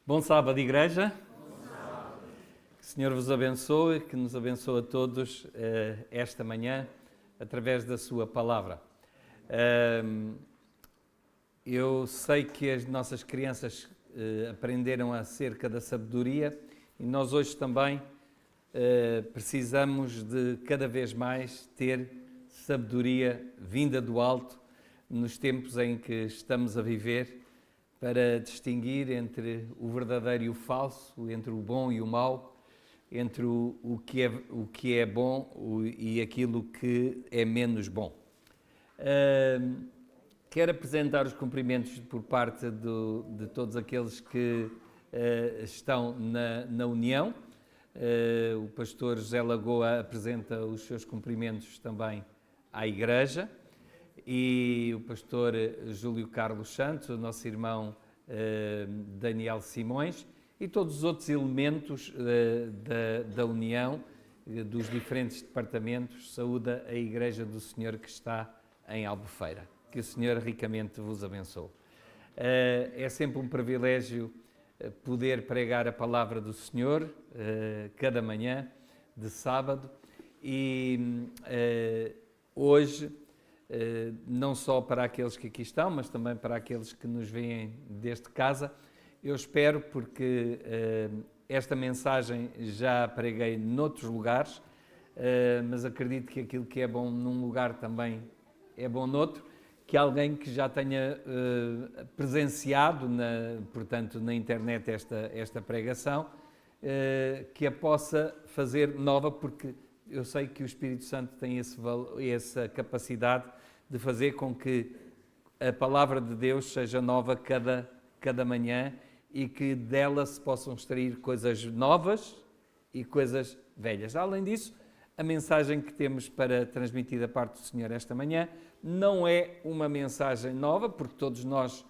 Bom sábado, igreja. Que o Senhor vos abençoe, que nos abençoe a todos esta manhã, através da sua palavra. Eu sei que as nossas crianças aprenderam acerca da sabedoria e nós hoje também precisamos de cada vez mais ter sabedoria vinda do alto nos tempos em que estamos a viver, para distinguir entre o verdadeiro e o falso, entre o bom e o mau, entre o que é bom e aquilo que é menos bom. Quero apresentar os cumprimentos por parte de todos aqueles que estão na União. O pastor José Lagoa apresenta os seus cumprimentos também à Igreja. E o pastor Júlio Carlos Santos, o nosso irmão Daniel Simões e todos os outros elementos da União, dos diferentes departamentos, saúda a Igreja do Senhor que está em Albufeira. Que o Senhor ricamente vos abençoe. É sempre um privilégio poder pregar a palavra do Senhor cada manhã de sábado e hoje, não só para aqueles que aqui estão, mas também para aqueles que nos veem desde casa. Eu espero, porque esta mensagem já preguei noutros lugares, mas acredito que aquilo que é bom num lugar também é bom noutro, que alguém que já tenha presenciado, portanto, na internet esta pregação, que a possa fazer nova, porque eu sei que o Espírito Santo tem essa capacidade de fazer com que a palavra de Deus seja nova cada manhã e que dela se possam extrair coisas novas e coisas velhas. Além disso, a mensagem que temos para transmitir da parte do Senhor esta manhã não é uma mensagem nova, porque todos nós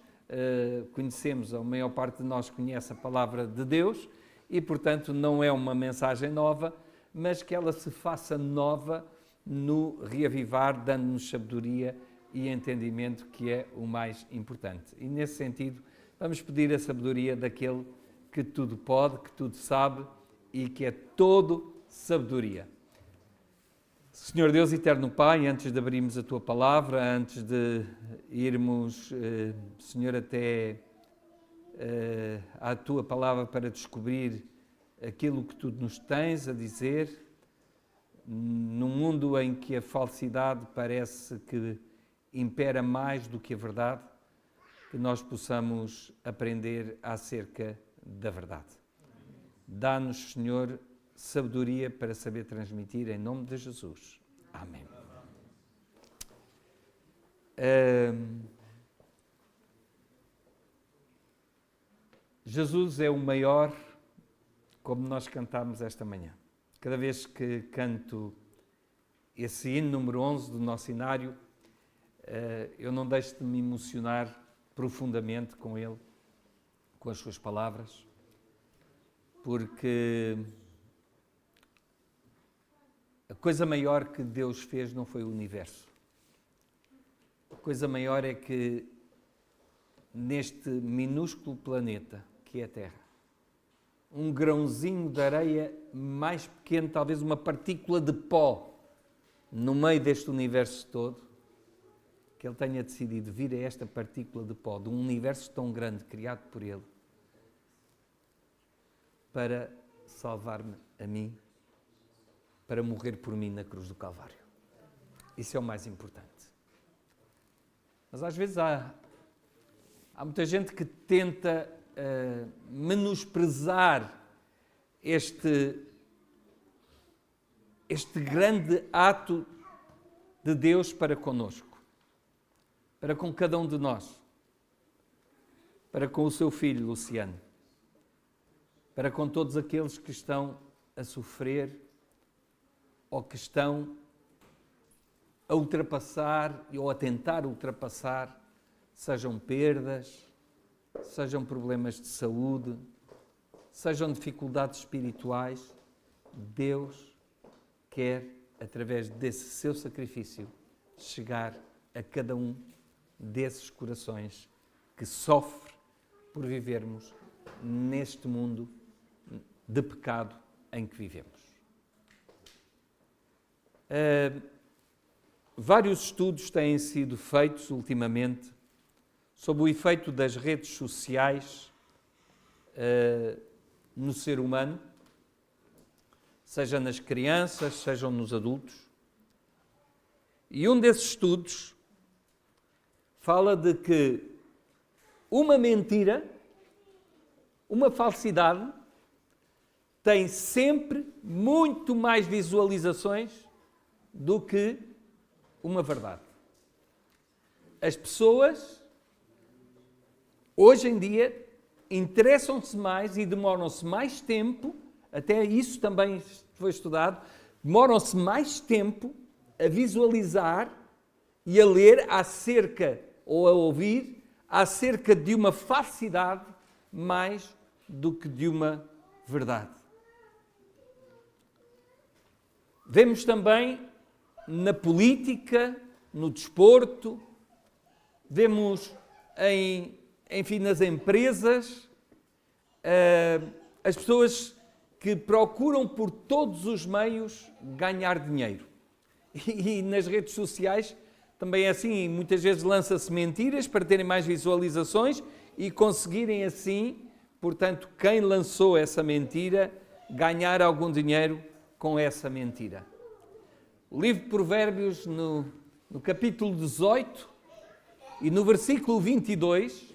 conhecemos, a maior parte de nós conhece a palavra de Deus e, portanto, não é uma mensagem nova, mas que ela se faça nova no reavivar, dando-nos sabedoria e entendimento, que é o mais importante. E nesse sentido, vamos pedir a sabedoria daquele que tudo pode, que tudo sabe e que é todo sabedoria. Senhor Deus, eterno Pai, antes de abrirmos a Tua palavra, antes de irmos, Senhor, até à Tua palavra para descobrir aquilo que Tu nos tens a dizer, num mundo em que a falsidade parece que impera mais do que a verdade, que nós possamos aprender acerca da verdade. Dá-nos, Senhor, sabedoria para saber transmitir, em nome de Jesus. Amém. Jesus é o maior, como nós cantamos esta manhã. Cada vez que canto esse hino número 11 do nosso hinário, eu não deixo de me emocionar profundamente com ele, com as suas palavras, porque a coisa maior que Deus fez não foi o universo. A coisa maior é que neste minúsculo planeta que é a Terra, um grãozinho de areia mais pequeno, talvez uma partícula de pó, no meio deste universo todo, que Ele tenha decidido vir a esta partícula de pó, de um universo tão grande, criado por Ele, para salvar-me a mim, para morrer por mim na cruz do Calvário. Isso é o mais importante. Mas às vezes há muita gente que tenta menosprezar este grande ato de Deus para conosco, para com cada um de nós, para com o seu filho Luciano, para com todos aqueles que estão a sofrer ou que estão a ultrapassar ou a tentar ultrapassar, sejam perdas, sejam problemas de saúde, sejam dificuldades espirituais. Deus quer, através desse seu sacrifício, chegar a cada um desses corações que sofre por vivermos neste mundo de pecado em que vivemos. Vários estudos têm sido feitos ultimamente sobre o efeito das redes sociais no ser humano, seja nas crianças, sejam nos adultos. E um desses estudos fala de que uma mentira, uma falsidade, tem sempre muito mais visualizações do que uma verdade. As pessoas, hoje em dia, interessam-se mais e demoram-se mais tempo, até isso também foi estudado, demoram-se mais tempo a visualizar e a ler acerca, ou a ouvir, acerca de uma falsidade mais do que de uma verdade. Vemos também na política, no desporto, vemos enfim, nas empresas, as pessoas que procuram por todos os meios ganhar dinheiro. E nas redes sociais também é assim, muitas vezes lança-se mentiras para terem mais visualizações e conseguirem assim, portanto, quem lançou essa mentira, ganhar algum dinheiro com essa mentira. O livro de Provérbios, no capítulo 18 e no versículo 22,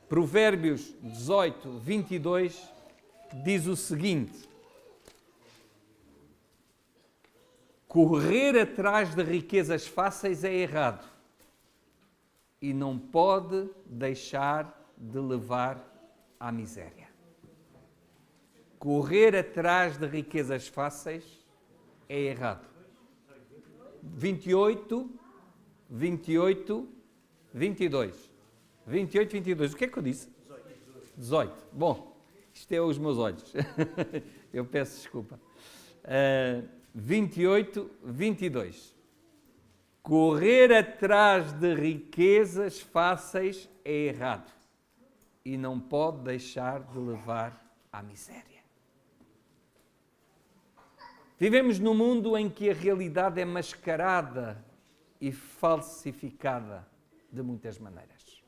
Provérbios 18, 22, diz o seguinte: correr atrás de riquezas fáceis é errado e não pode deixar de levar à miséria. Correr atrás de riquezas fáceis é errado. 28, 22. 28, 22. O que é que eu disse? 18. Bom, isto é os meus olhos. Eu peço desculpa. 28, 22. Correr atrás de riquezas fáceis é errado e não pode deixar de levar à miséria. Vivemos num mundo em que a realidade é mascarada e falsificada de muitas maneiras.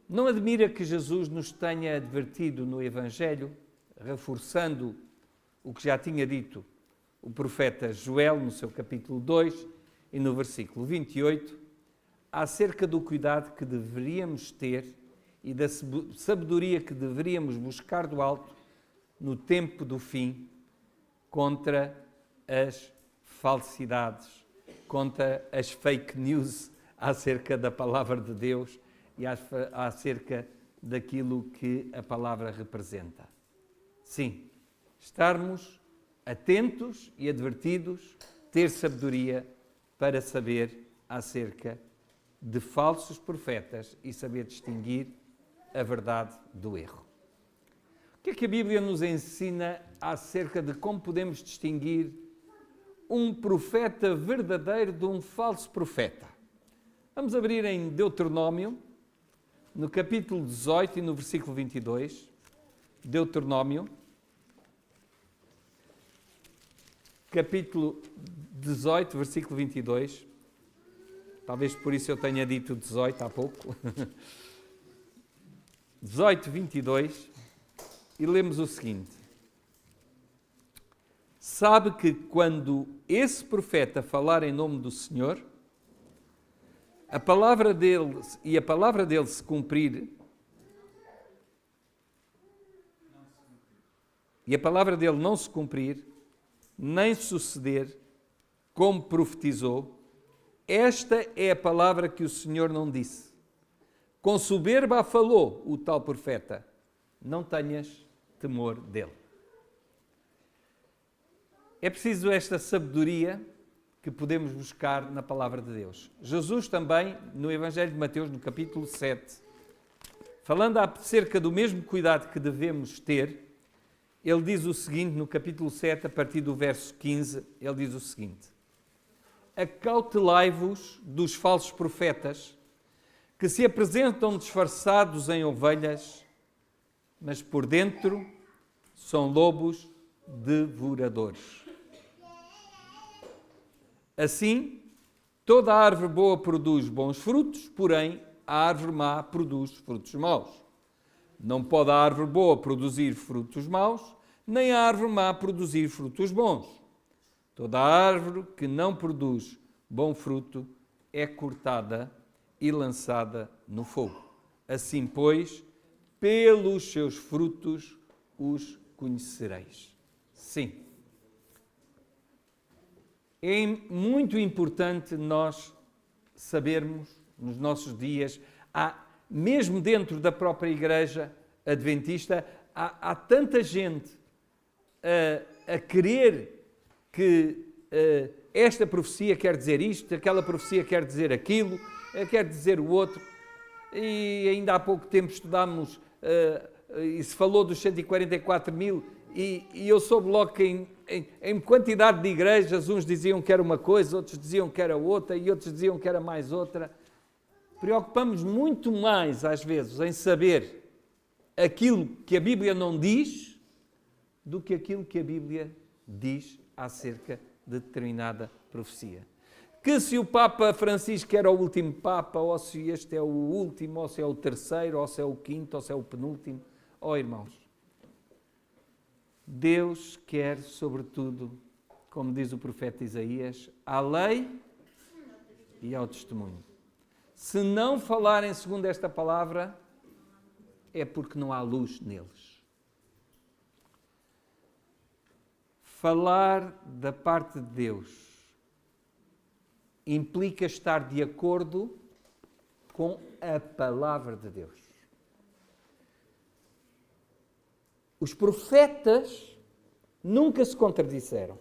Não admira que Jesus nos tenha advertido no Evangelho, reforçando o que já tinha dito o profeta Joel no seu capítulo 2 e no versículo 28, acerca do cuidado que deveríamos ter e da sabedoria que deveríamos buscar do alto no tempo do fim, contra as falsidades, contra as fake news acerca da palavra de Deus e acerca daquilo que a palavra representa. Sim, estarmos atentos e advertidos, ter sabedoria para saber acerca de falsos profetas e saber distinguir a verdade do erro. O que é que a Bíblia nos ensina acerca de como podemos distinguir um profeta verdadeiro de um falso profeta? Vamos abrir em Deuteronômio, no capítulo 18 e no versículo 22. Deuteronômio, capítulo 18, versículo 22. Talvez por isso eu tenha dito 18 há pouco. 18, 22. E lemos o seguinte: sabe que quando esse profeta falar em nome do Senhor, a palavra dele se cumprir, e a palavra dele não se cumprir, nem suceder como profetizou, esta é a palavra que o Senhor não disse. Com soberba falou o tal profeta, não tenhas temor dele. É preciso esta sabedoria que podemos buscar na palavra de Deus. Jesus também, no Evangelho de Mateus, no capítulo 7, falando acerca do mesmo cuidado que devemos ter, ele diz o seguinte, no capítulo 7, a partir do verso 15, ele diz o seguinte: acautelai-vos dos falsos profetas, que que se apresentam disfarçados em ovelhas, mas por dentro são lobos devoradores. Assim, toda a árvore boa produz bons frutos, porém a árvore má produz frutos maus. Não pode a árvore boa produzir frutos maus, nem a árvore má produzir frutos bons. Toda a árvore que não produz bom fruto é cortada e lançada no fogo. Assim, pois, pelos seus frutos os conhecereis. Sim. É muito importante nós sabermos, nos nossos dias, mesmo dentro da própria Igreja Adventista, há tanta gente a querer que esta profecia quer dizer isto, aquela profecia quer dizer aquilo, quer dizer o outro. E ainda há pouco tempo estudámos e se falou dos 144 mil e eu soube logo que em quantidade de igrejas uns diziam que era uma coisa, outros diziam que era outra e outros diziam que era mais outra. Preocupamos muito mais às vezes em saber aquilo que a Bíblia não diz do que aquilo que a Bíblia diz acerca de determinada profecia. Que se o Papa Francisco era o último Papa, ou se este é o último, ou se é o terceiro, ou se é o quinto, ou se é o penúltimo. Oh, irmãos, Deus quer, sobretudo, como diz o profeta Isaías, à lei e ao testemunho. Se não falarem segundo esta palavra, é porque não há luz neles. Falar da parte de Deus implica estar de acordo com a palavra de Deus. Os profetas nunca se contradisseram.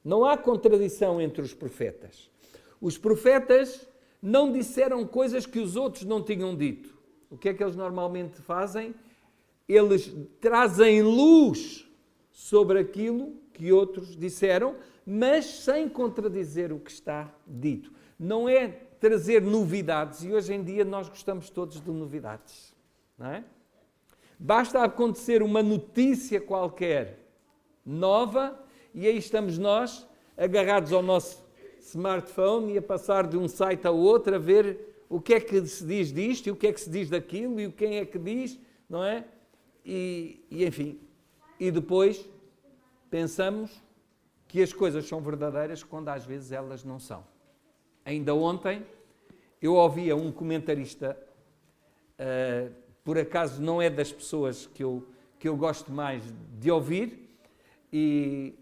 Não há contradição entre os profetas. Os profetas não disseram coisas que os outros não tinham dito. O que é que eles normalmente fazem? Eles trazem luz sobre aquilo que outros disseram, mas sem contradizer o que está dito. Não é trazer novidades, e hoje em dia nós gostamos todos de novidades, não é? Basta acontecer uma notícia qualquer nova e aí estamos nós agarrados ao nosso smartphone e a passar de um site ao outro a ver o que é que se diz disto e o que é que se diz daquilo e quem é que diz, não é? E enfim, e depois pensamos que as coisas são verdadeiras quando às vezes elas não são. Ainda ontem eu ouvia um comentarista, por acaso não é das pessoas que eu gosto mais de ouvir, e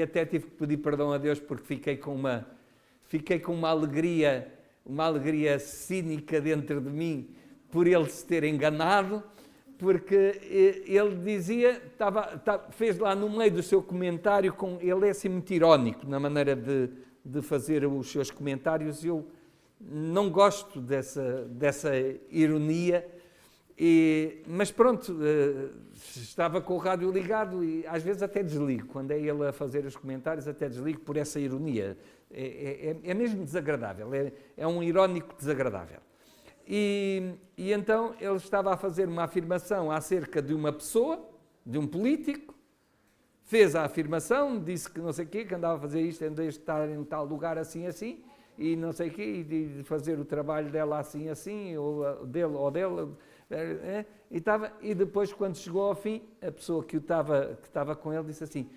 até tive que pedir perdão a Deus porque fiquei com uma alegria cínica dentro de mim por ele se ter enganado, porque ele dizia, fez lá no meio do seu comentário, ele é assim muito irónico na maneira de fazer os seus comentários, eu não gosto dessa ironia, mas pronto, estava com o rádio ligado e às vezes até desligo, quando é ele a fazer os comentários até desligo por essa ironia, é mesmo desagradável, é um irónico desagradável. E então ele estava a fazer uma afirmação acerca de uma pessoa, de um político, fez a afirmação, disse que não sei o quê, que andava a fazer isto, andava a estar em tal lugar assim, assim, e não sei o quê, e de fazer o trabalho dela assim, assim, ou dele, e depois, quando chegou ao fim, a pessoa que estava com ele disse assim,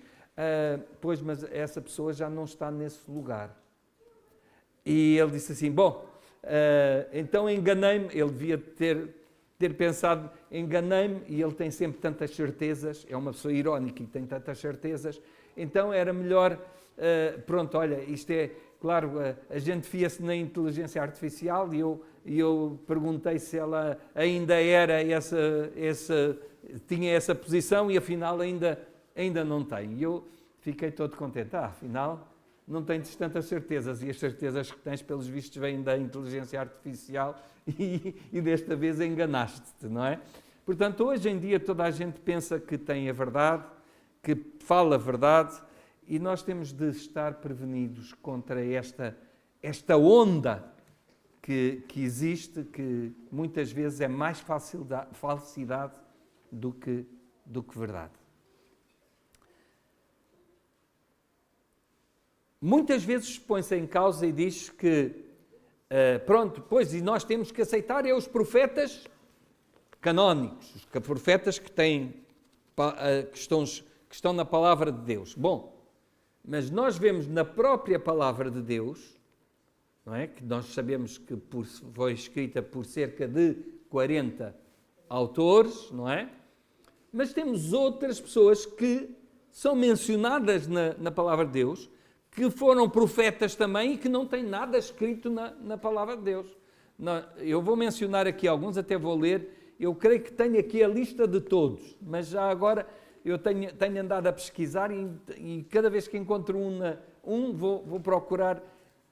pois, mas essa pessoa já não está nesse lugar. E ele disse assim, bom, então enganei-me, ele devia ter pensado, enganei-me, e ele tem sempre tantas certezas, é uma pessoa irónica e tem tantas certezas, então era melhor, pronto, olha, isto é, claro, a gente fia-se na inteligência artificial e eu perguntei se ela ainda era tinha essa posição e afinal ainda não tem. E eu fiquei todo contente, afinal não tens tantas certezas e as certezas que tens pelos vistos vêm da inteligência artificial e desta vez enganaste-te, não é? Portanto, hoje em dia toda a gente pensa que tem a verdade, que fala a verdade, e nós temos de estar prevenidos contra esta onda que existe, que muitas vezes é mais falsidade do que verdade. Muitas vezes põe-se em causa e diz que, pronto, pois, e nós temos que aceitar os profetas canónicos, os profetas que estão na palavra de Deus. Bom, mas nós vemos na própria palavra de Deus, não é? Que nós sabemos que foi escrita por cerca de 40 autores, não é? Mas temos outras pessoas que são mencionadas na palavra de Deus, que foram profetas também e que não têm nada escrito na palavra de Deus. Eu vou mencionar aqui alguns, até vou ler. Eu creio que tenho aqui a lista de todos, mas já agora eu tenho andado a pesquisar e cada vez que encontro vou procurar.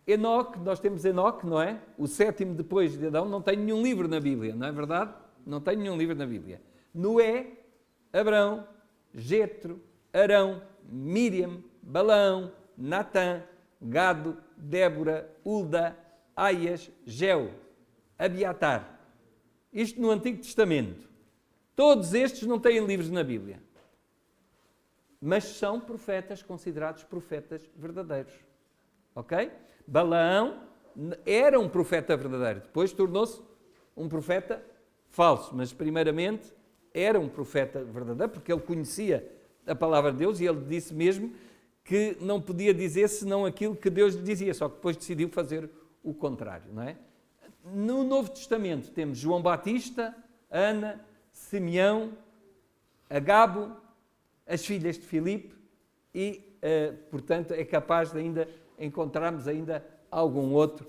Enoque, nós temos Enoque, não é? O sétimo depois de Adão, não tem nenhum livro na Bíblia, não é verdade? Não tem nenhum livro na Bíblia. Noé, Abrão, Jetro, Arão, Míriam, Balaão, Natã, Gado, Débora, Hulda, Aias, Geu, Abiatar. Isto no Antigo Testamento. Todos estes não têm livros na Bíblia. Mas são profetas, considerados profetas verdadeiros. Ok? Balaão era um profeta verdadeiro. Depois tornou-se um profeta falso. Mas primeiramente era um profeta verdadeiro, porque ele conhecia a palavra de Deus e ele disse mesmo que não podia dizer senão aquilo que Deus lhe dizia, só que depois decidiu fazer o contrário, não é? No Novo Testamento temos João Batista, Ana, Simeão, Agabo, as filhas de Filipe e, portanto, é capaz de ainda encontrarmos ainda algum outro,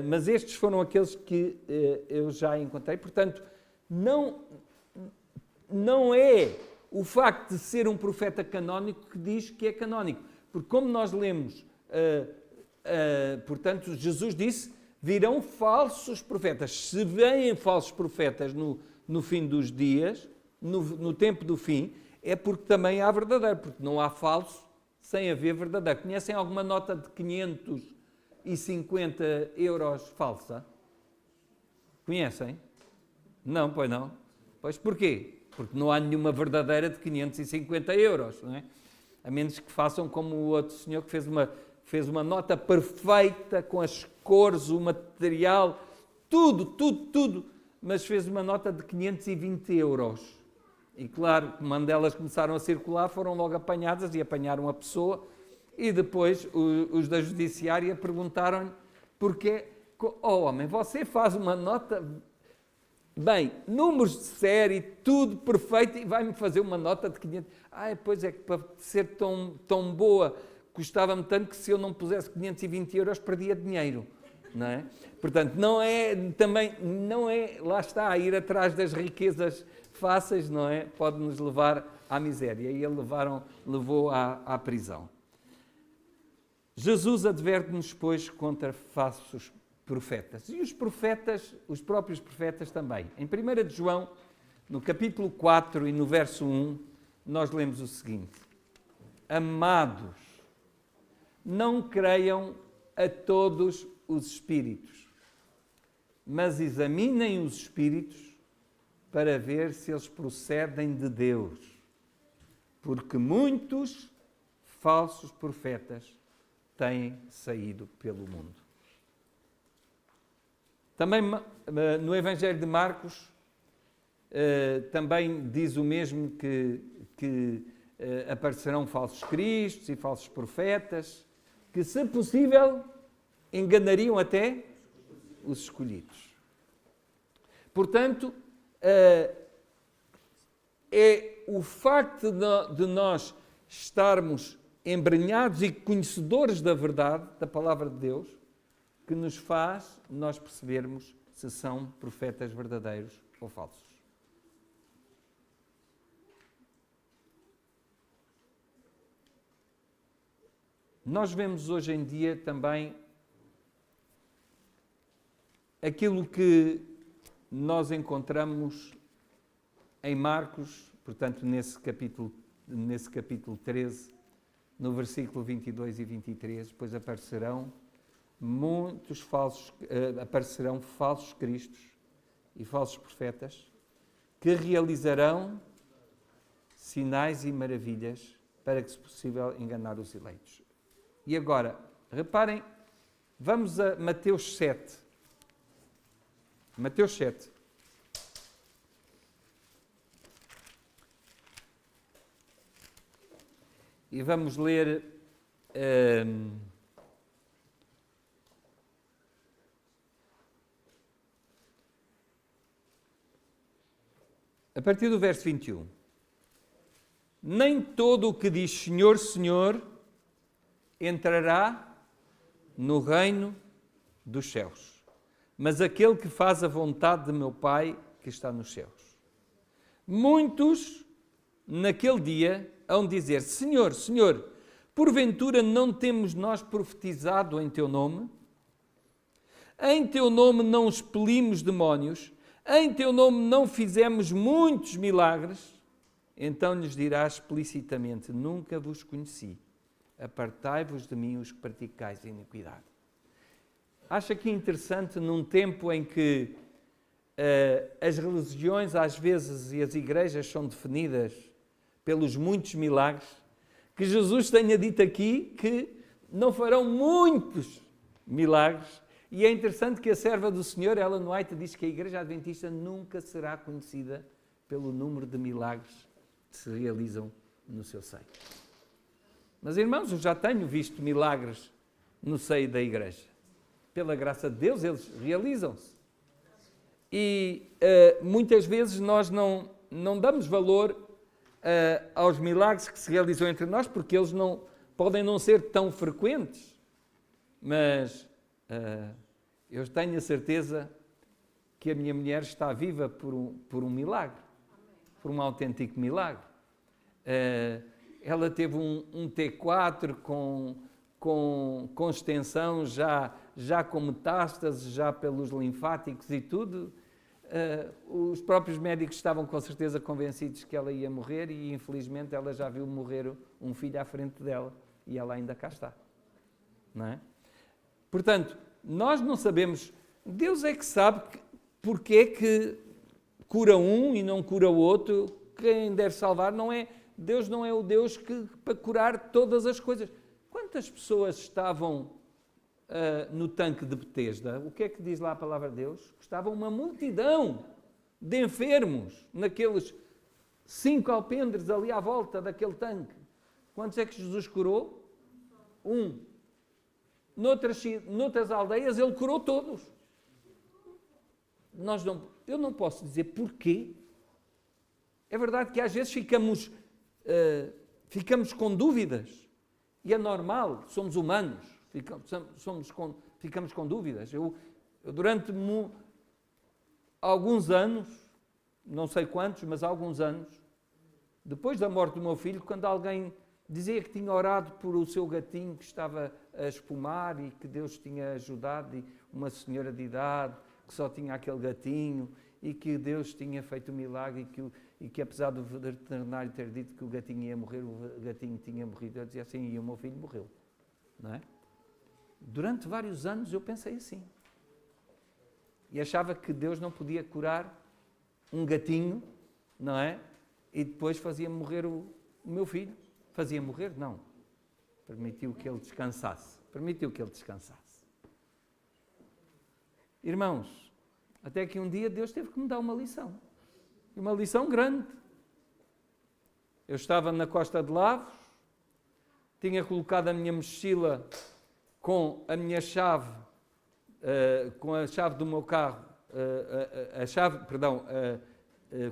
mas estes foram aqueles que eu já encontrei. Portanto, não é o facto de ser um profeta canónico que diz que é canónico. Porque como nós lemos, portanto, Jesus disse, virão falsos profetas. Se vêm falsos profetas no fim dos dias, no tempo do fim, é porque também há verdadeiro, porque não há falso sem haver verdadeiro. Conhecem alguma nota de 550 euros falsa? Conhecem? Não, pois não. Pois porquê? Porque não há nenhuma verdadeira de 550 euros, não é? A menos que façam como o outro senhor que fez uma nota perfeita com as cores, o material, tudo, mas fez uma nota de 520 euros. E claro, quando elas começaram a circular, foram logo apanhadas e apanharam a pessoa e depois os da judiciária perguntaram-lhe porquê, homem, você faz uma nota... Bem, números de série, tudo perfeito, e vai-me fazer uma nota de 500... pois é que para ser tão boa, custava-me tanto que se eu não pusesse 520 euros, perdia dinheiro, não é? Portanto, não é, lá está, a ir atrás das riquezas fáceis, não é? Pode-nos levar à miséria, e ele levou à prisão. Jesus adverte-nos, pois, contra falsos profetas. E os próprios profetas também. Em 1 de João, no capítulo 4 e no verso 1, nós lemos o seguinte: Amados, não creiam a todos os espíritos, mas examinem os espíritos para ver se eles procedem de Deus, porque muitos falsos profetas têm saído pelo mundo. Também no Evangelho de Marcos, também diz o mesmo que aparecerão falsos cristos e falsos profetas, que, se possível, enganariam até os escolhidos. Portanto, é o facto de nós estarmos embrenhados e conhecedores da verdade, da palavra de Deus, que nos faz nós percebermos se são profetas verdadeiros ou falsos. Nós vemos hoje em dia também aquilo que nós encontramos em Marcos, portanto, nesse capítulo 13, no versículo 22 e 23, depois aparecerão aparecerão falsos cristos e falsos profetas que realizarão sinais e maravilhas para que, se possível, enganar os eleitos. E agora, reparem, vamos a Mateus 7. Mateus 7. E vamos ler a partir do verso 21. Nem todo o que diz Senhor, Senhor, entrará no reino dos céus, mas aquele que faz a vontade de meu Pai que está nos céus. Muitos, naquele dia, hão de dizer: Senhor, Senhor, porventura não temos nós profetizado em Teu nome? Em Teu nome não expelimos demónios? Em Teu nome não fizemos muitos milagres? Então lhes dirá explicitamente: nunca vos conheci. Apartai-vos de mim os que praticais a iniquidade. Acho aqui interessante, num tempo em que as religiões às vezes e as igrejas são definidas pelos muitos milagres, que Jesus tenha dito aqui que não farão muitos milagres. E é interessante que a serva do Senhor, Ellen White, diz que a Igreja Adventista nunca será conhecida pelo número de milagres que se realizam no seu seio. Mas, irmãos, eu já tenho visto milagres no seio da Igreja. Pela graça de Deus, eles realizam-se. E muitas vezes nós não damos valor aos milagres que se realizam entre nós, porque eles podem não ser tão frequentes. Mas eu tenho a certeza que a minha mulher está viva por um milagre, por um autêntico milagre. Ela teve um T4 com extensão, já com metástases, já pelos linfáticos e tudo. Os próprios médicos estavam com certeza convencidos que ela ia morrer e, infelizmente, ela já viu morrer um filho à frente dela e ela ainda cá está. Não é? Portanto, nós não sabemos, Deus é que sabe porque é que cura um e não cura o outro. Quem deve salvar Deus não é o Deus para curar todas as coisas. Quantas pessoas estavam no tanque de Betesda? O que é que diz lá a palavra de Deus? Estava uma multidão de enfermos naqueles 5 alpendres ali à volta daquele tanque. Quantos é que Jesus curou? Um. Noutras aldeias ele curou todos. Eu não posso dizer porquê. É verdade que às vezes ficamos com dúvidas. E é normal, somos humanos, ficamos com dúvidas. Eu durante alguns anos, não sei quantos, mas alguns anos, depois da morte do meu filho, quando alguém dizia que tinha orado por o seu gatinho que estava a espumar e que Deus tinha ajudado, e uma senhora de idade que só tinha aquele gatinho e que Deus tinha feito um milagre e que apesar do veterinário ter dito que o gatinho ia morrer, o gatinho tinha morrido. Eu dizia assim: e o meu filho morreu. Não é? Durante vários anos eu pensei assim. E achava que Deus não podia curar um gatinho, não é? E depois fazia morrer o meu filho. Fazia morrer? Não. Permitiu que ele descansasse. Irmãos, até que um dia Deus teve que me dar uma lição. Uma lição grande. Eu estava na Costa de Lavos, tinha colocado a minha mochila com a minha chave, com a chave do meu carro,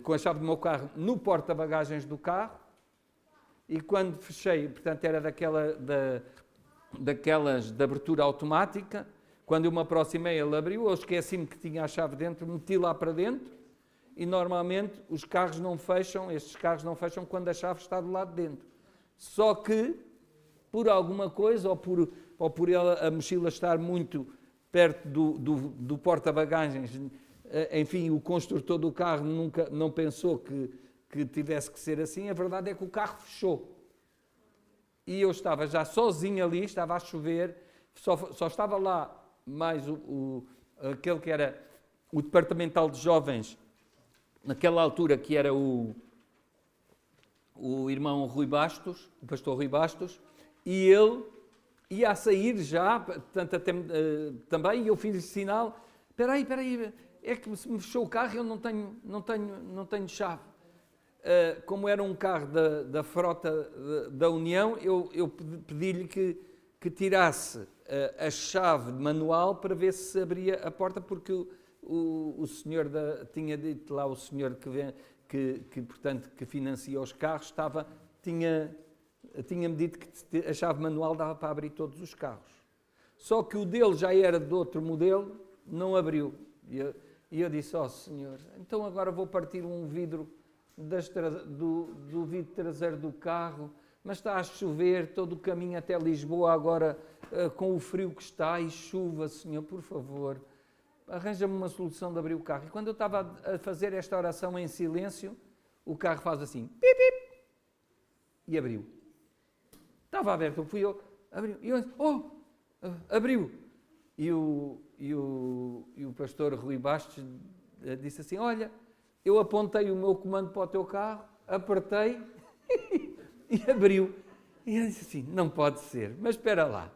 com a chave do meu carro no porta-bagagens do carro, e quando fechei, portanto era daquelas de abertura automática, quando eu me aproximei ele abriu, eu esqueci-me que tinha a chave dentro, meti lá para dentro, e normalmente estes carros não fecham quando a chave está do lado de dentro. Só que, por alguma coisa, ou por a mochila estar muito perto do porta-bagagens, enfim, o construtor do carro não pensou que tivesse que ser assim. A verdade é que o carro fechou. E eu estava já sozinho ali, estava a chover, só estava lá mais aquele que era o departamental de jovens, naquela altura, que era o irmão Rui Bastos, o pastor Rui Bastos, e ele ia a sair já, portanto, também, e eu fiz-lhe sinal, espera aí, é que se me fechou o carro, eu não tenho chave. Como era um carro da frota da União, eu pedi-lhe que tirasse a chave manual para ver se abria a porta, porque o senhor tinha dito lá, o senhor portanto, que financia os carros, tinha-me dito que a chave manual dava para abrir todos os carros. Só que o dele já era de outro modelo, não abriu. E eu disse, senhor, então agora vou partir um vidro do vidro traseiro do carro, mas está a chover todo o caminho até Lisboa agora, com o frio que está e chuva, senhor, por favor, arranja-me uma solução de abrir o carro. E quando eu estava a fazer esta oração em silêncio, o carro faz assim, pip, pip, e abriu. Estava aberto, fui eu, abriu. E eu disse, abriu. E o pastor Rui Bastos disse assim, olha, eu apontei o meu comando para o teu carro, apertei e abriu. E eu disse assim, não pode ser, mas espera lá.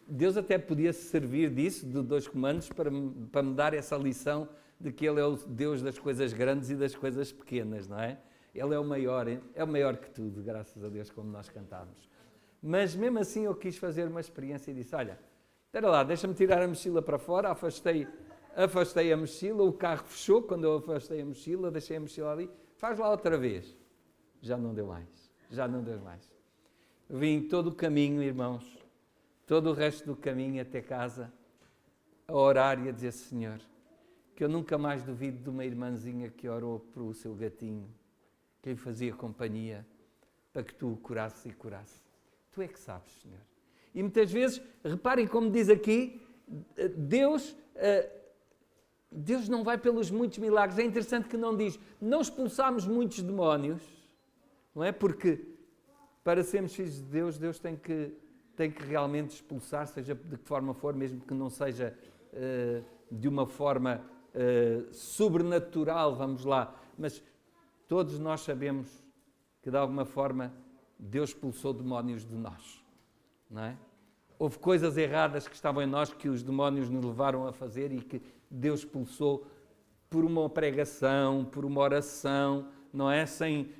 Deus até podia se servir disso, de 2 comandos, para me dar essa lição de que Ele é o Deus das coisas grandes e das coisas pequenas, não é? Ele é o maior que tudo, graças a Deus, como nós cantávamos. Mas mesmo assim eu quis fazer uma experiência e disse, olha, espera lá, deixa-me tirar a mochila para fora, afastei a mochila, o carro fechou, quando eu afastei a mochila, deixei a mochila ali, faz lá outra vez. Já não deu mais. Vim todo o caminho, irmãos, todo o resto do caminho até casa, a orar e a dizer, Senhor, que eu nunca mais duvido de uma irmãzinha que orou pelo seu gatinho, que lhe fazia companhia, para que tu o curasses e curasse. Tu é que sabes, Senhor. E muitas vezes, reparem como diz aqui, Deus não vai pelos muitos milagres. É interessante que não diz, não expulsámos muitos demónios, não é? Porque para sermos filhos de Deus, Deus tem que realmente expulsar, seja de que forma for, mesmo que não seja de uma forma sobrenatural, vamos lá. Mas todos nós sabemos que de alguma forma Deus expulsou demónios de nós, não é? Houve coisas erradas que estavam em nós que os demónios nos levaram a fazer e que Deus expulsou por uma pregação, por uma oração, não é? Sem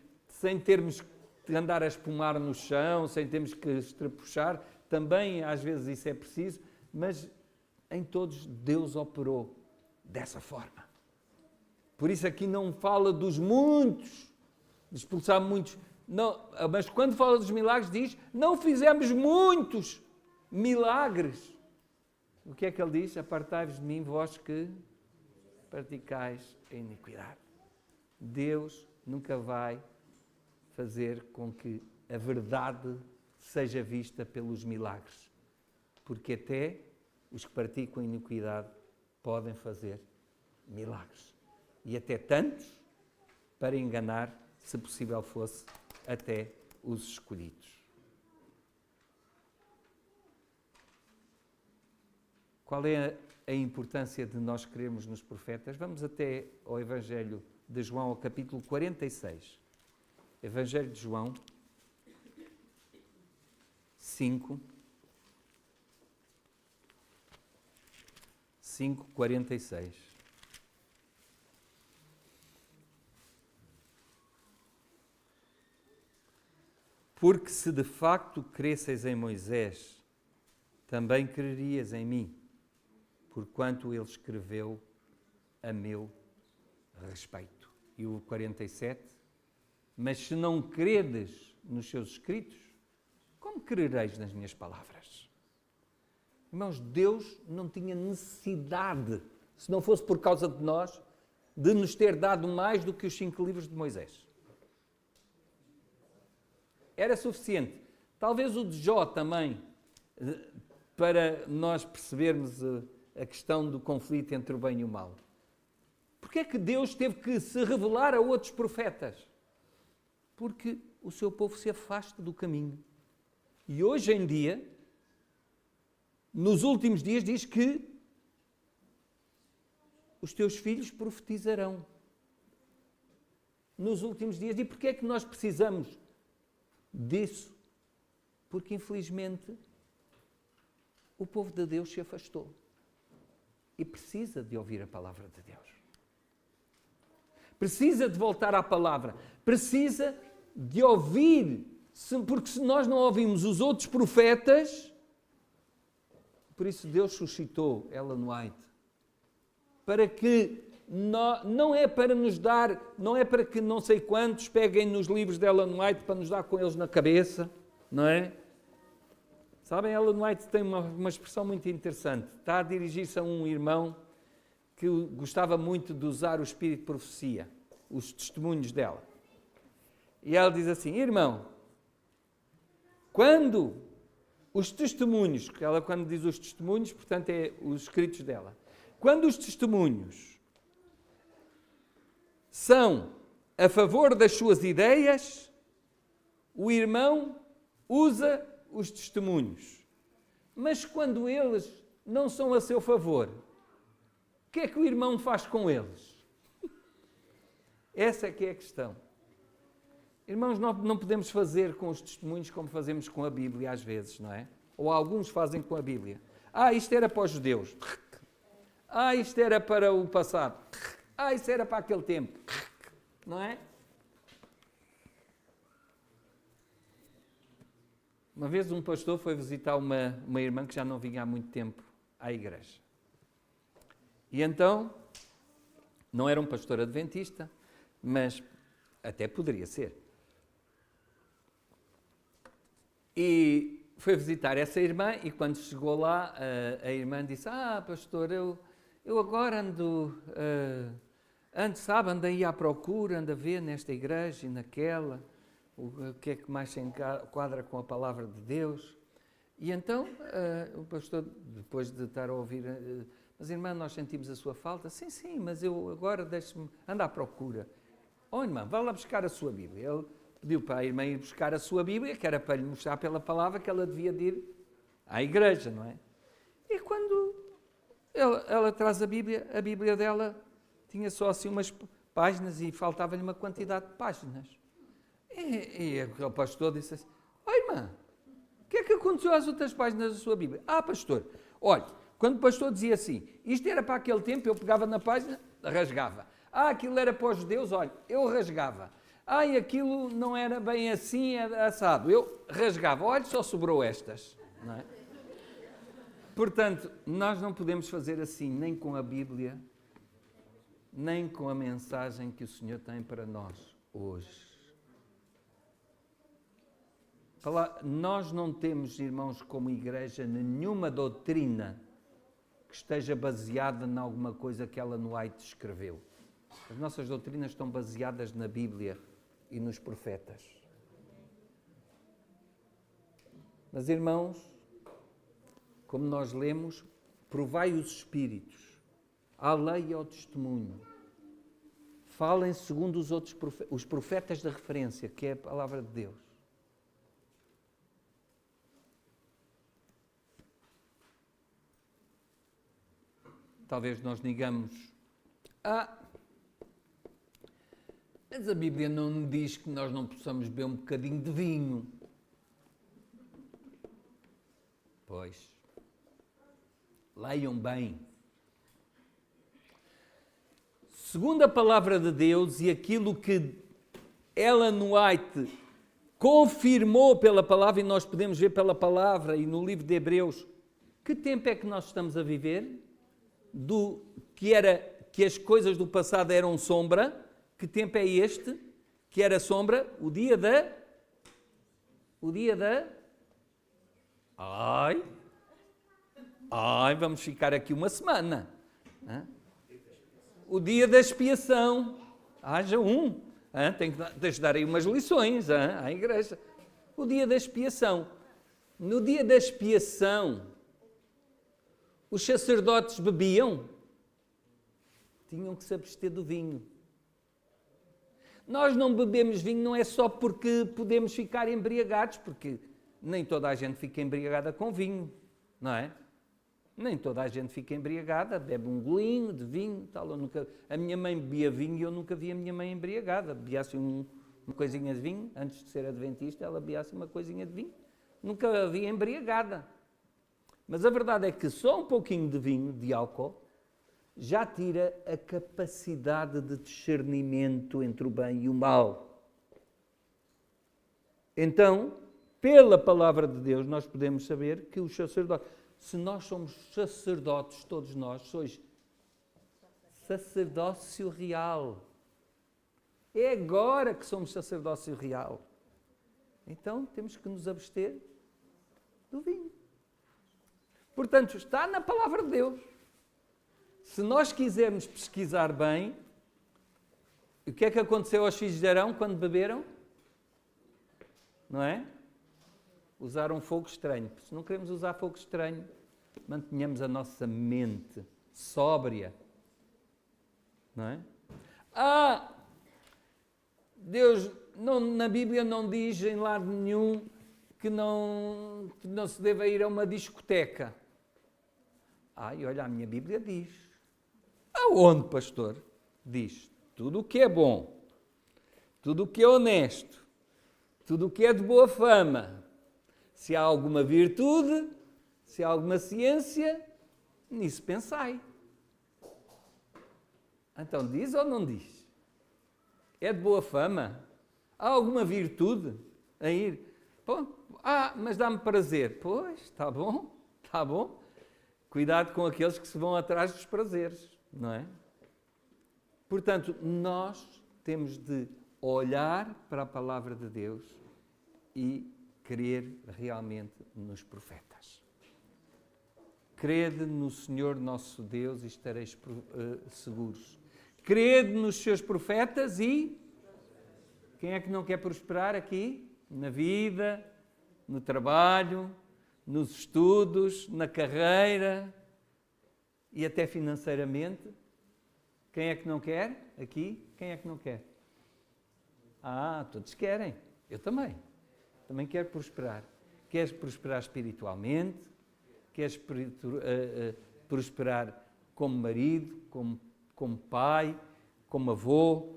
termos que andar a espumar no chão, sem termos que estrepuchar. Também às vezes isso é preciso, mas em todos Deus operou dessa forma. Por isso aqui não fala dos muitos, de expulsar muitos, não, mas quando fala dos milagres diz, não fizemos muitos milagres. O que é que ele diz? Apartai-vos de mim, vós que praticais a iniquidade. Deus nunca vai fazer com que a verdade seja vista pelos milagres, porque até os que praticam a iniquidade podem fazer milagres. E até tantos para enganar, se possível fosse, até os escolhidos. Qual é a importância de nós crermos nos profetas? Vamos até ao Evangelho de João, ao capítulo 46. Evangelho de João 5:46. Porque se de facto cresseis em Moisés, também crerias em mim, porquanto ele escreveu a meu respeito. E o 47, mas se não credes nos seus escritos, como crereis nas minhas palavras? Irmãos, Deus não tinha necessidade, se não fosse por causa de nós, de nos ter dado mais do que os 5 livros de Moisés. Era suficiente. Talvez o de Jó também, para nós percebermos a questão do conflito entre o bem e o mal. Porquê é que Deus teve que se revelar a outros profetas? Porque o seu povo se afasta do caminho. E hoje em dia, nos últimos dias diz que os teus filhos profetizarão. Nos últimos dias. E porquê é que nós precisamos disso? Porque, infelizmente, o povo de Deus se afastou. E precisa de ouvir a palavra de Deus. Precisa de voltar à palavra. Precisa de ouvir. Porque se nós não ouvimos os outros profetas, por isso Deus suscitou Ellen White. Para que, não é para nos dar, não é para que não sei quantos peguem nos livros de Ellen White para nos dar com eles na cabeça, não é? Sabem, Ellen White tem uma expressão muito interessante. Está a dirigir-se a um irmão que gostava muito de usar o espírito de profecia, os testemunhos dela. E ela diz assim: irmão, quando os testemunhos, que ela quando diz os testemunhos, portanto é os escritos dela, quando os testemunhos são a favor das suas ideias, o irmão usa os testemunhos. Mas quando eles não são a seu favor, o que é que o irmão faz com eles? Essa é que é a questão. Irmãos, não podemos fazer com os testemunhos como fazemos com a Bíblia às vezes, não é? Ou alguns fazem com a Bíblia. Isto era para os judeus. Isto era para o passado. Isto era para aquele tempo. Não é? Uma vez um pastor foi visitar uma irmã que já não vinha há muito tempo à igreja. E então, não era um pastor adventista, mas até poderia ser. E foi visitar essa irmã e quando chegou lá, a irmã disse: pastor, eu agora ando, sabe, ando aí à procura, ando a ver nesta igreja e naquela, o que é que mais se enquadra com a palavra de Deus. E então, o pastor, depois de estar a ouvir, mas irmã, nós sentimos a sua falta. Sim, mas eu agora deixe-me andar à procura. Irmã, vá lá buscar a sua Bíblia. Ele pediu para a irmã ir buscar a sua Bíblia, que era para lhe mostrar pela palavra que ela devia de ir à igreja, não é? E quando ela traz a Bíblia dela tinha só assim umas páginas e faltava-lhe uma quantidade de páginas. E o pastor disse assim: irmã, o que é que aconteceu às outras páginas da sua Bíblia? Pastor, olha, quando o pastor dizia assim, isto era para aquele tempo, eu pegava na página, rasgava. Aquilo era para os judeus, olha, eu rasgava. E aquilo não era bem assim, assado. Eu rasgava. Olha, só sobrou estas. Não é? Portanto, nós não podemos fazer assim, nem com a Bíblia, nem com a mensagem que o Senhor tem para nós hoje. Nós não temos, irmãos, como igreja, nenhuma doutrina que esteja baseada em alguma coisa que Ellen White escreveu. As nossas doutrinas estão baseadas na Bíblia e nos profetas. Mas, irmãos, como nós lemos, provai os espíritos, à lei e ao testemunho. Falem segundo os profetas da referência, que é a palavra de Deus. Talvez nós digamos: mas a Bíblia não nos diz que nós não possamos beber um bocadinho de vinho. Pois, leiam bem. Segundo a palavra de Deus e aquilo que Ellen White confirmou pela palavra, e nós podemos ver pela palavra e no livro de Hebreus, que tempo é que nós estamos a viver? Que as coisas do passado eram sombra. Que tempo é este? Que era sombra? O dia da... vamos ficar aqui uma semana. O dia da expiação. Haja um. Tem que dar aí umas lições à igreja. O dia da expiação. No dia da expiação, os sacerdotes bebiam? Tinham que se abster do vinho. Nós não bebemos vinho não é só porque podemos ficar embriagados, porque nem toda a gente fica embriagada com vinho, não é? Nem toda a gente fica embriagada, bebe um golinho de vinho, tal. A minha mãe bebia vinho e eu nunca vi a minha mãe embriagada. Bebia assim uma coisinha de vinho, antes de ser adventista, ela bebia assim uma coisinha de vinho. Nunca a vi embriagada. Mas a verdade é que só um pouquinho de vinho, de álcool, já tira a capacidade de discernimento entre o bem e o mal. Então, pela palavra de Deus, nós podemos saber que os sacerdotes, se nós somos sacerdotes, todos nós, sois sacerdócio real. É agora que somos sacerdócio real. Então, temos que nos abster do vinho. Portanto, está na palavra de Deus. Se nós quisermos pesquisar bem, o que é que aconteceu aos filhos de Arão quando beberam? Não é? Usaram fogo estranho. Se não queremos usar fogo estranho, mantenhamos a nossa mente sóbria. Não é? Deus na Bíblia não diz em lado nenhum que não se deva ir a uma discoteca. E olha, a minha Bíblia diz. Aonde, pastor? Diz tudo o que é bom, tudo o que é honesto, tudo o que é de boa fama. Se há alguma virtude, se há alguma ciência, nisso pensai. Então diz ou não diz? É de boa fama? Há alguma virtude a ir? Mas dá-me prazer. Pois, está bom. Cuidado com aqueles que se vão atrás dos prazeres, não é? Portanto, nós temos de olhar para a palavra de Deus e crer realmente nos profetas. Crede no Senhor nosso Deus e estareis seguros. Crede nos seus profetas e... Quem é que não quer prosperar aqui? Na vida, no trabalho, nos estudos, na carreira e até financeiramente. Quem é que não quer aqui? Quem é que não quer? Todos querem. Eu também. Também quero prosperar. Queres prosperar espiritualmente? Queres prosperar como marido, como pai, como avô?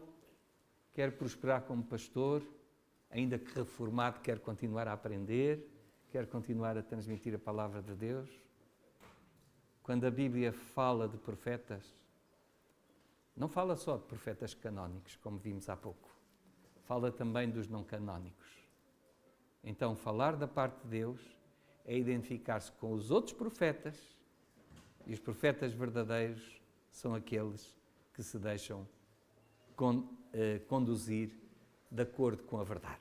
Quer prosperar como pastor? Ainda que reformado, quer continuar a aprender? Quer continuar a transmitir a palavra de Deus? Quando a Bíblia fala de profetas, não fala só de profetas canónicos, como vimos há pouco. Fala também dos não canónicos. Então, falar da parte de Deus é identificar-se com os outros profetas, e os profetas verdadeiros são aqueles que se deixam conduzir de acordo com a verdade.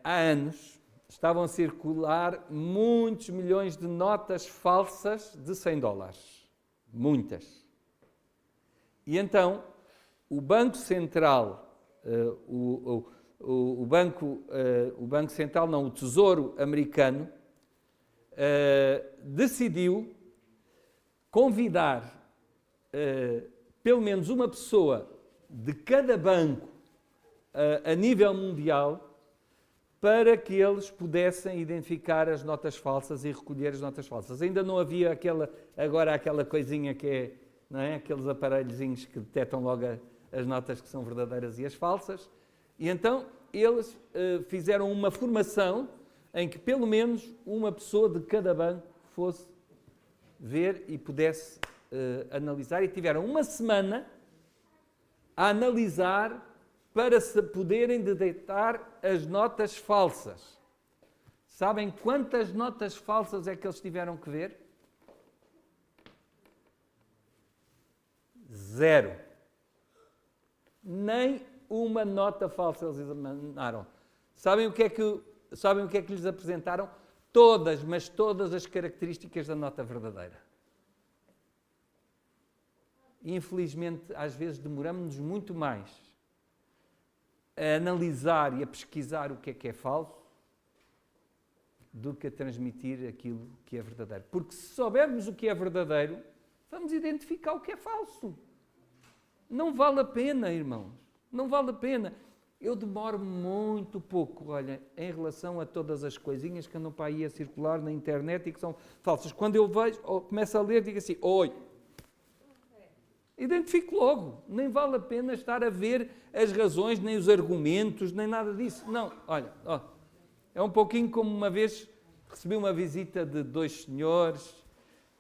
Há anos estavam a circular muitos milhões de notas falsas de $100. Muitas. E então, o Banco Central, o Banco Central, não, o Tesouro Americano, decidiu convidar pelo menos uma pessoa de cada banco a nível mundial para que eles pudessem identificar as notas falsas e recolher as notas falsas. Ainda não havia aquela coisinha que é, não é? Aqueles aparelhozinhos que detectam logo as notas que são verdadeiras e as falsas. E então eles fizeram uma formação em que pelo menos uma pessoa de cada banco fosse ver e pudesse analisar, e tiveram uma semana a analisar para se poderem detectar as notas falsas. Sabem quantas notas falsas é que eles tiveram que ver? 0. Nem uma nota falsa eles examinaram. Sabem o que é que lhes apresentaram? Mas todas as características da nota verdadeira. Infelizmente, às vezes demoramos-nos muito mais a analisar e a pesquisar o que é falso do que a transmitir aquilo que é verdadeiro. Porque se soubermos o que é verdadeiro, vamos identificar o que é falso. Não vale a pena, irmãos. Não vale a pena. Eu demoro muito pouco, olha, em relação a todas as coisinhas que andam para aí a circular na internet e que são falsas. Quando eu vejo, começo a ler, digo assim, oi. Identifico logo. Nem vale a pena estar a ver as razões, nem os argumentos, nem nada disso. Não, olha, é um pouquinho como uma vez recebi uma visita de dois senhores,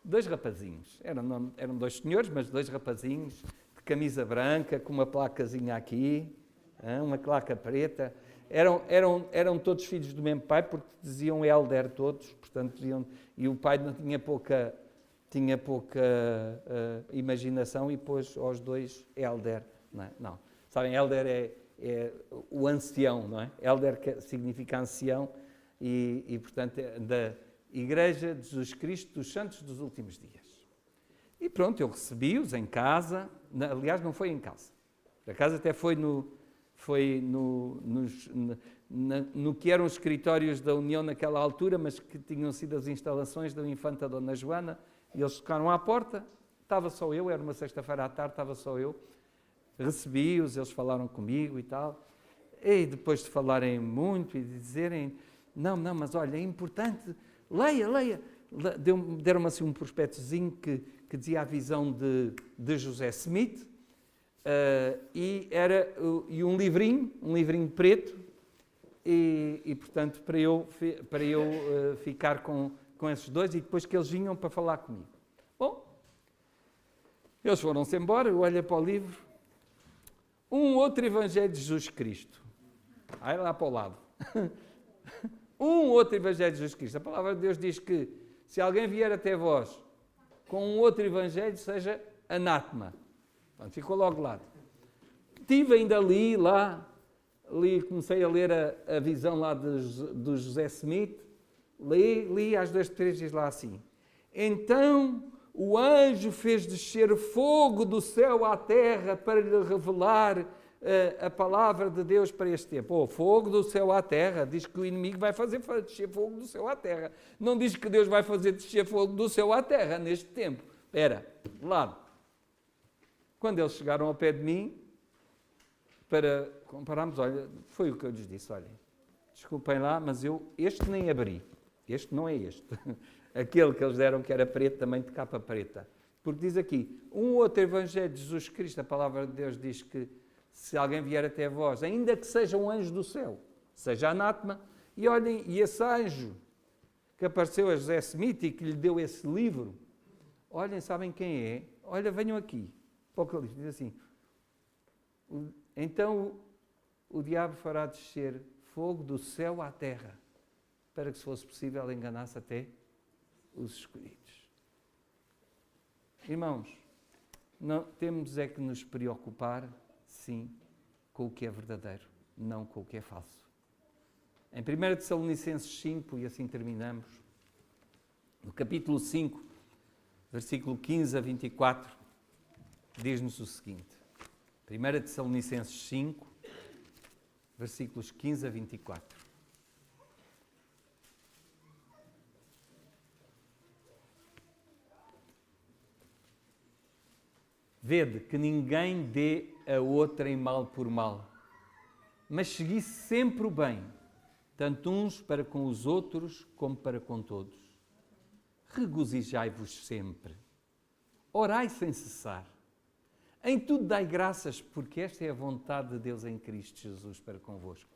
dois rapazinhos. Eram dois senhores, mas dois rapazinhos, de camisa branca, com uma placazinha aqui, uma placa preta. Eram todos filhos do mesmo pai, porque diziam Helder todos, portanto, e o pai não tinha pouca imaginação e pôs aos dois Helder. Não. Sabem, Helder é o ancião, não é? Helder significa ancião e, portanto, da Igreja de Jesus Cristo dos Santos dos Últimos Dias. E pronto, eu recebi-os em casa. Aliás, não foi em casa. A casa até foi no que eram os escritórios da União naquela altura, mas que tinham sido as instalações da Infanta Dona Joana, e eles tocaram à porta, estava só eu, era uma sexta-feira à tarde, estava só eu, recebi-os, eles falaram comigo e tal, e depois de falarem muito e de dizerem, não, mas olha, é importante, leia, deram-me assim um prospectozinho que dizia a visão de José Smith, e um livrinho preto, e portanto, para eu ficar com esses dois, e depois que eles vinham para falar comigo. Bom, eles foram-se embora, eu olhei para o livro, um outro Evangelho de Jesus Cristo. Aí lá para o lado. Um outro Evangelho de Jesus Cristo. A palavra de Deus diz que se alguém vier até vós com um outro Evangelho, seja anátema. Pronto, ficou logo lá. Estive ainda ali, comecei a ler a visão lá do José Smith, li às 2-3 dias lá assim. Então o anjo fez descer fogo do céu à terra para lhe revelar a palavra de Deus para este tempo. Fogo do céu à terra, diz que o inimigo vai fazer descer fogo do céu à terra. Não diz que Deus vai fazer descer fogo do céu à terra neste tempo. Espera, lado. Quando eles chegaram ao pé de mim, para compararmos, olha, foi o que eu lhes disse, olhem, desculpem lá, mas este nem abri. Este não é este. Aquele que eles deram que era preto, também de capa preta. Porque diz aqui, um outro Evangelho de Jesus Cristo, a palavra de Deus diz que se alguém vier até vós, ainda que seja um anjo do céu, seja anátema, e olhem, e esse anjo que apareceu a José Smith e que lhe deu esse livro, olhem, sabem quem é? Olha, venham aqui. Apocalipse diz assim, então o diabo fará descer fogo do céu à terra, para que, se fosse possível, enganasse até os escolhidos. Irmãos, temos é que nos preocupar, sim, com o que é verdadeiro, não com o que é falso. Em 1 Tessalonicenses 5, e assim terminamos, no capítulo 5, versículo 15 a 24, diz-nos o seguinte. 1 Tessalonicenses 5, versículos 15 a 24. Vede que ninguém dê a outrem mal por mal, mas segui sempre o bem, tanto uns para com os outros como para com todos. Regozijai-vos sempre, orai sem cessar. Em tudo dai graças, porque esta é a vontade de Deus em Cristo Jesus para convosco.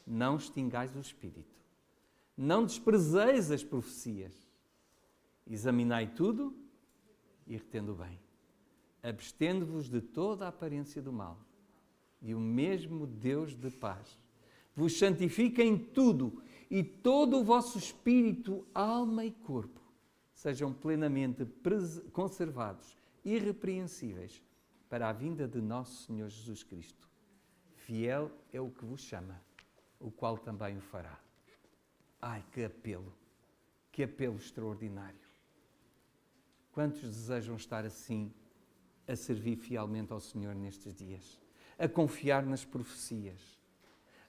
Não extingais o Espírito, não desprezeis as profecias. Examinai tudo e retendo o bem. Abstendo-vos de toda a aparência do mal, e o mesmo Deus de paz vos santifique em tudo, e todo o vosso espírito, alma e corpo sejam plenamente conservados, irrepreensíveis, para a vinda de nosso Senhor Jesus Cristo. Fiel é o que vos chama, o qual também o fará. Ai, que apelo extraordinário. Quantos desejam estar assim, a servir fielmente ao Senhor nestes dias, a confiar nas profecias,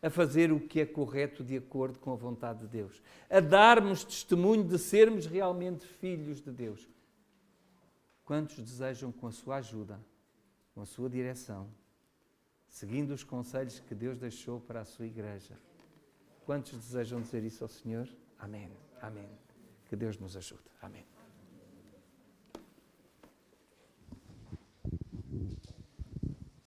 a fazer o que é correto de acordo com a vontade de Deus, a darmos testemunho de sermos realmente filhos de Deus. Quantos desejam, com a sua ajuda, com a sua direção, seguindo os conselhos que Deus deixou para a sua igreja. Quantos desejam dizer isso ao Senhor? Amém. Amém. Que Deus nos ajude. Amém.